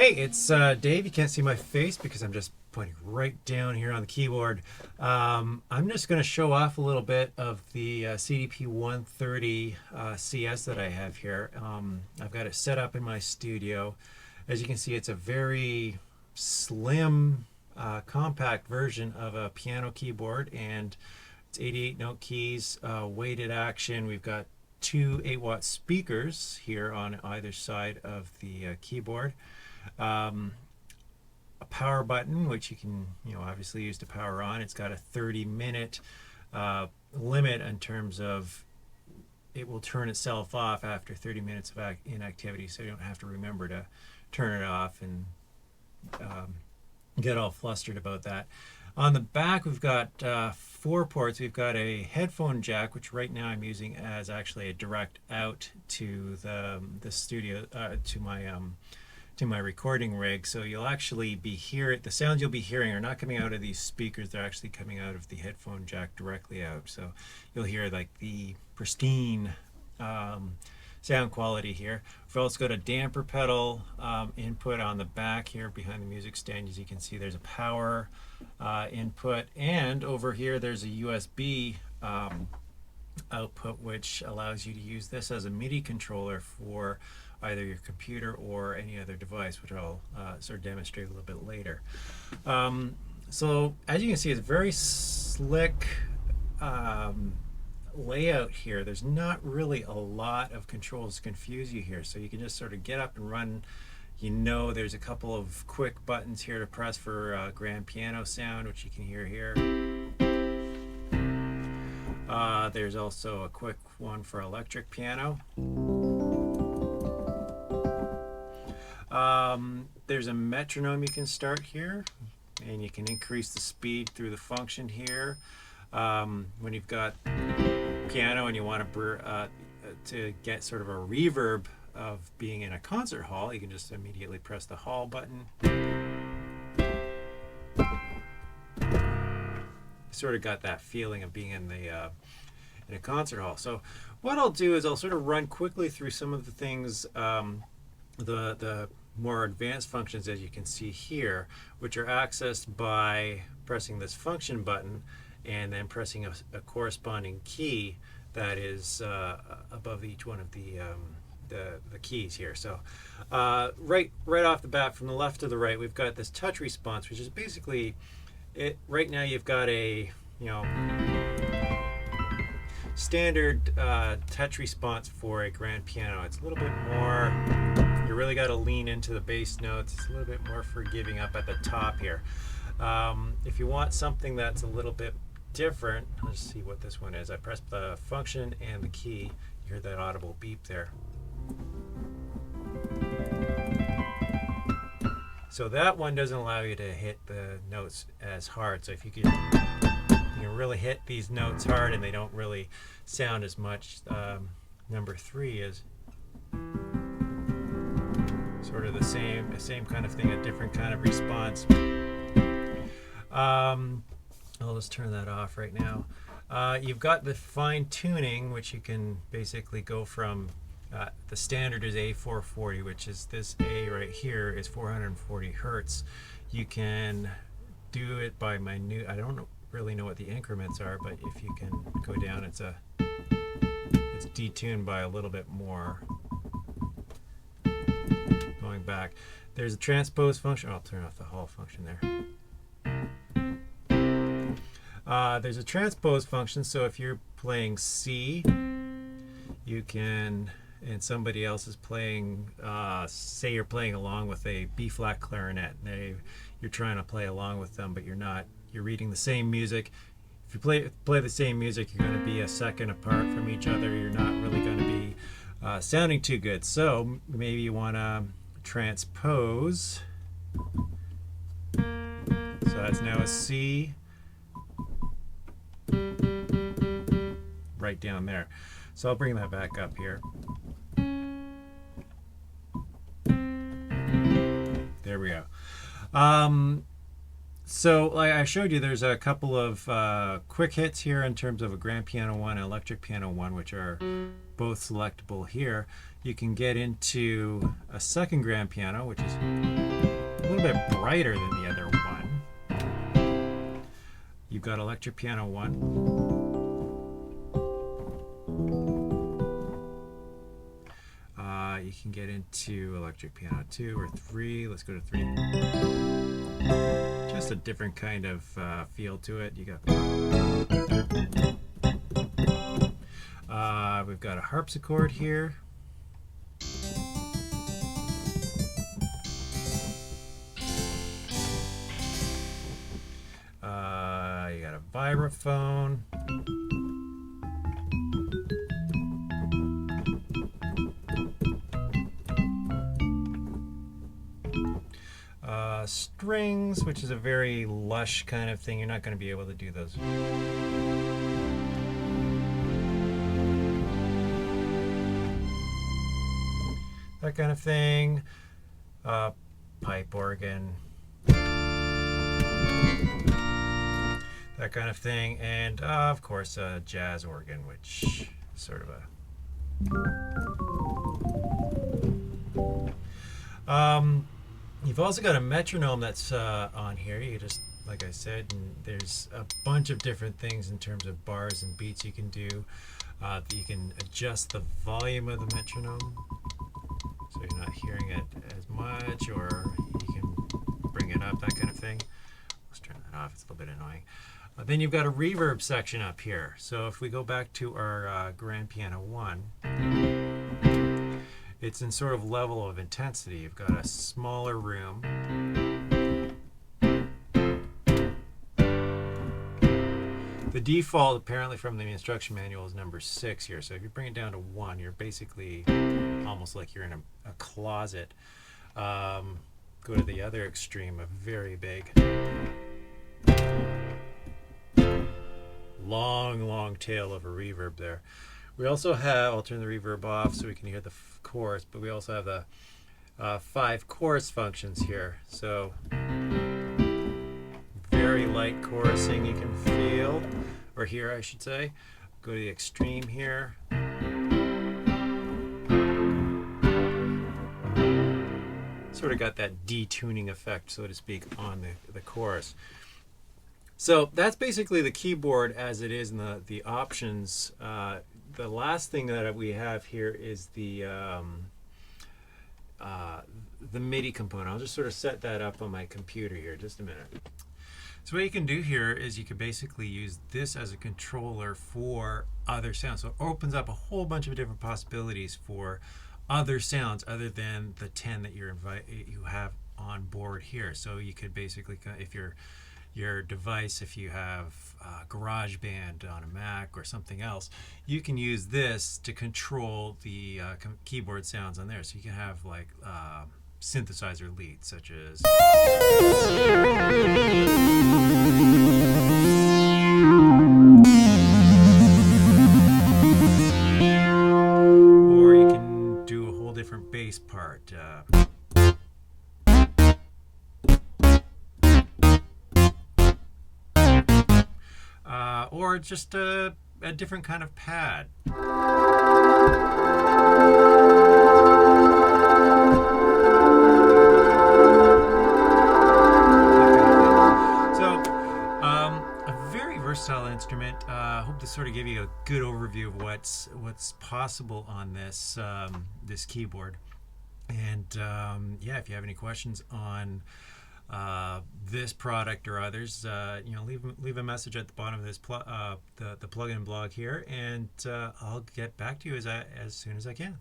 Hey, it's Dave. You can't see my face because I'm just pointing right down here on the keyboard. I'm just going to show off a little bit of the CDP-130 CS that I have here. I've got it set up in my studio. As you can see, it's a very slim, compact version of a piano keyboard, and it's 88 note keys, weighted action. We've got two 8-watt speakers here on either side of the keyboard. A power button, which you can obviously use to power on. It's got a 30-minute limit in terms of it will turn itself off after 30 minutes of inactivity, so you don't have to remember to turn it off and get all flustered about that. On the back, we've got 4 ports. We've got a headphone jack, which right now I'm using as actually a direct out to the studio, to my recording rig. So you'll actually be the sounds you'll be hearing are not coming out of these speakers. They're actually coming out of the headphone jack directly out. So you'll hear like the pristine sound quality here. We've also got a damper pedal input on the back here behind the music stand. As you can see, there's a power input, and over here there's a USB output, which allows you to use this as a MIDI controller for either your computer or any other device, which I'll sort of demonstrate a little bit later. So as you can see, it's very slick layout here. There's not really a lot of controls to confuse you here, so you can just sort of get up and run. There's a couple of quick buttons here to press for grand piano sound, which you can hear here. There's also a quick one for electric piano. There's a metronome you can start here, and you can increase the speed through the function here. When you've got piano and you want to get sort of a reverb of being in a concert hall, you can just immediately press the hall button. Sort of got that feeling of being in a concert hall. So what I'll do is I'll sort of run quickly through some of the things, the more advanced functions, as you can see here, which are accessed by pressing this function button and then pressing a corresponding key that is above each one of the keys here. So right off the bat, from the left to the right, we've got this touch response, which is basically it. Right now you've got a standard touch response for a grand piano. It's a little bit more, you really got to lean into the bass notes. It's a little bit more forgiving up at the top here. If you want something that's a little bit different, let's see what this one is. I press the function and the key. You hear that audible beep there. So that one doesn't allow you to hit the notes as hard. So if you can really hit these notes hard and they don't really sound as much. Number 3 is sort of the same kind of thing, a different kind of response. I'll just turn that off right now. You've got the fine tuning, which you can basically go from, the standard is A440, which is this A right here is 440 Hertz. You can do it by minute. I don't really know what the increments are, but if you can go down, it's detuned by a little bit more. Going back, there's a transpose function. I'll turn off the hall function there. There's a transpose function, so if you're playing C, you can, and somebody else is playing, say you're playing along with a B-flat clarinet, and you're trying to play along with them, but you're not. You're reading the same music. If you play the same music, you're going to be a second apart from each other. You're not really going to be sounding too good. So maybe you want to transpose. So that's now a C. Right down there. So I'll bring that back up here. There we go. So like I showed you, there's a couple of quick hits here in terms of a grand piano one and electric piano one, which are both selectable here. You can get into a second grand piano, which is a little bit brighter than the other one. You've got electric piano one. You can get into electric piano 2 or 3. Let's go to 3. Just a different kind of feel to it. You got we've got a harpsichord here. You got a vibraphone. Strings, which is a very lush kind of thing. You're not going to be able to do those. That kind of thing. Pipe organ. That kind of thing. And of course a jazz organ, which is sort of a... You've also got a metronome that's on here. You just, like I said, and there's a bunch of different things in terms of bars and beats you can do. You can adjust the volume of the metronome so you're not hearing it as much, or you can bring it up, that kind of thing. Let's turn that off, it's a little bit annoying. Then you've got a reverb section up here. So if we go back to our grand piano 1, it's in sort of level of intensity. You've got a smaller room. The default, apparently from the instruction manual, is number 6 here. So if you bring it down to 1, you're basically almost like you're in a closet. Go to the other extreme, a very big, long tail of a reverb there. We also have, I'll turn the reverb off so we can hear the chorus, but we also have the 5 chorus functions here. So very light chorusing you can feel, or hear I should say. Go to the extreme here. Sort of got that detuning effect, so to speak, on the chorus. So that's basically the keyboard as it is in the options. The last thing that we have here is the MIDI component. I'll just sort of set that up on my computer here, just a minute. So what you can do here is you can basically use this as a controller for other sounds. So it opens up a whole bunch of different possibilities for other sounds other than the 10 that you have on board here. So you could basically, if your device, if you have GarageBand on a Mac or something else, you can use this to control the keyboard sounds on there. So you can have like synthesizer leads, such as, or you can do a whole different bass part. Or just a different kind of pad. So, a very versatile instrument. I hope to sort of give you a good overview of what's possible on this this keyboard. And yeah, if you have any questions on this product or others, leave a message at the bottom of this the plugin blog here, and I'll get back to you as soon as I can.